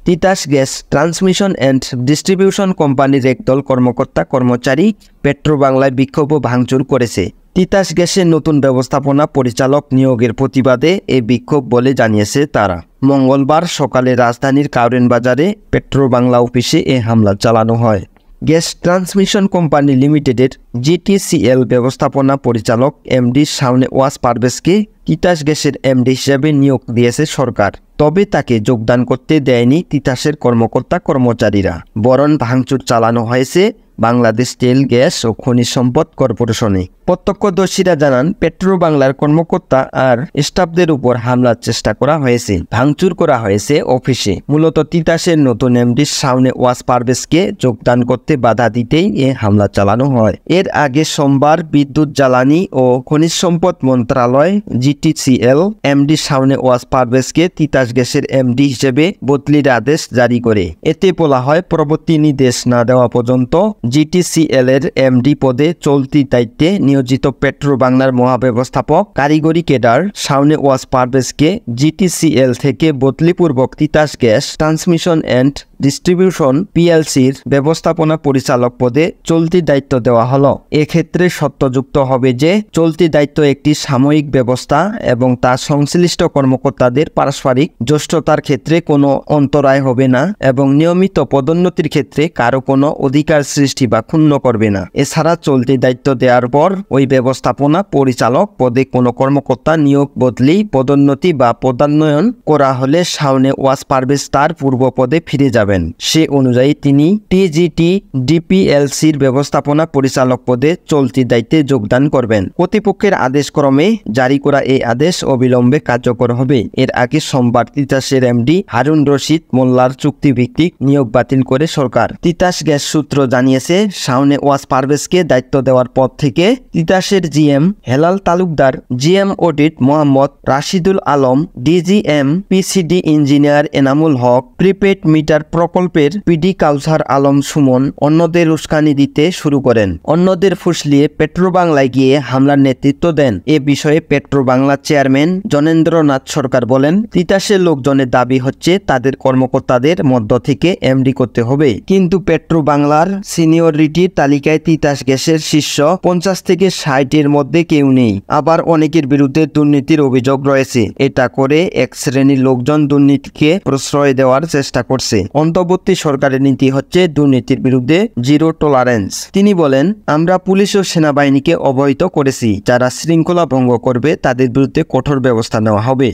Titas gas transmission and distribution কোম্পানির একদল কর্মকর্তা কর্মচারী পেট্রোবাংলায় বিক্ষোভ ও ভাঙচুর করেছে। তিতাস গ্যাসের নতুন ব্যবস্থাপনা পরিচালক নিয়োগের প্রতিবাদে এই বিক্ষোভ বলে জানিয়েছে তারা। মঙ্গলবার সকালে রাজধানীর কাউরেন বাজারে পেট্রোবাংলা অফিসে এ হামলা চালানো হয়। গ্যাস ট্রান্সমিশন কোম্পানি লিমিটেডের জিটিসিএল ব্যবস্থাপনা পরিচালক এমডি শাওনেওয়াজ পারভেজকে তিতাস গ্যাসের এমডি হিসেবে নিয়োগ দিয়েছে সরকার। তবে তাকে যোগদান করতে দেয়নি তিতাসের কর্মকর্তা কর্মচারীরা, বরং ভাঙচুর চালানো হয়েছে বাংলাদেশ তেল, গ্যাস ও খনিজ সম্পদ কর্পোরেশনে। প্রত্যক্ষদর্শীরা জানান, পেট্রোবাংলার কর্মকর্তা আর স্টাফদের উপর হামলার চেষ্টা করা হয়েছে, ভাঙচুর করা হয়েছে অফিসে। মূলত তিতাসের নতুন এমডি শাওনেওয়াজ পারভেজকে যোগদান করতে বাধা দিতেই এ হামলা চালানো হয়। এর আগে সোমবার বিদ্যুৎ, জ্বালানি ও খনিজ সম্পদ মন্ত্রণালয় জিটিসিএল এমডি শাওনেওয়াজ পারভেজকে তিতাস গ্যাসের এমডি হিসেবে বদলির আদেশ জারি করে। এতে বলা হয়, পরবর্তী নির্দেশ না দেওয়া পর্যন্ত জিটিসিএল এর এমডি পদে চলতি দায়িত্বে নিয়োজিত পেট্রোবাংলার মহাব্যবস্থাপক কারিগরি ক্যাডার শাওনেওয়াজ পারভেজকে জিটিসিএল থেকে বদলিপূর্বক Titas gas transmission and distribution পিএলসির ব্যবস্থাপনা পরিচালক পদে চলতি দায়িত্ব দেওয়া হলো। এক্ষেত্রে সত্যযুক্ত হবে যে চলতি দায়িত্ব একটি সাময়িক ব্যবস্থা এবং তার সংশ্লিষ্ট কর্মকর্তাদের পারস্পরিক জ্যেষ্ঠতার ক্ষেত্রে কোনো অন্তরায় হবে না এবং নিয়মিত পদোন্নতির ক্ষেত্রে কারো কোনো অধিকার সৃষ্টি বা ক্ষুণ্ণ করবে না। এছাড়া চলতি দায়িত্ব দেওয়ার পর ওই ব্যবস্থাপনা পরিচালক পদে কোনো কর্মকর্তা নিয়োগ, বদলি, পদোন্নতি বা পদান্নয়ন করা হলে শাওনেওয়াজ পারভেজ তার পূর্ব পদে ফিরে যাবেন। সে অনুযায়ী তিনি টিজিটি ডিপিএলসির ব্যবস্থাপনা পরিচালক পদে চলতি দায়িত্বে যোগদান করবেন। কর্তৃপক্ষের আদেশক্রমে জারি করা এই আদেশ অবিলম্বে কার্যকর হবে। এর আগে সোমবার তিতাসের এমডি হারুন রশিদ মোল্লার চুক্তিভিত্তিক নিয়োগ বাতিল করে সরকার। তিতাস গ্যাস সূত্র জানিয়েছে, শাওনেওয়াজ পারভেজকে দায়িত্ব দেওয়ার পর থেকে তিতাসের GM Helal Talukdar, GM audit Mohammad Rashidul Alam, DGM PCD engineer Enamul Haque, prepaid meter প্রকল্পের পিডি কাউসার আলম সুমন অন্যদের উস্কানি দিতে শুরু করেন। অন্যদের ফুসলিয়ে পেট্রোবাংলায় গিয়ে হামলার নেতৃত্ব দেন। এ বিষয়ে পেট্রোবাংলা চেয়ারম্যান জনেন্দ্রনাথ সরকার বলেন, তিতাসের লোকজনের দাবি হচ্ছে তাদের কর্মকর্তাদের মধ্য থেকে এমডি করতে হবে, কিন্তু পেট্রোবাংলার সিনিয়রিটির তালিকায় তিতাস গ্যাসের শীর্ষ 50 থেকে 60-এর মধ্যে কেউ নেই। আবার অনেকের বিরুদ্ধে দুর্নীতির অভিযোগ রয়েছে। এটা করে এক শ্রেণীর লোকজন দুর্নীতিকে প্রশ্রয় দেওয়ার চেষ্টা করছে। অন্তর্বর্তী সরকারের নীতি হচ্ছে দুর্নীতির বিরুদ্ধে জিরো টলারেন্স। তিনি বলেন, আমরা পুলিশ ও সেনাবাহিনীকে অবহিত করেছি, যারা শৃঙ্খলা ভঙ্গ করবে তাদের বিরুদ্ধে কঠোর ব্যবস্থা নেওয়া হবে।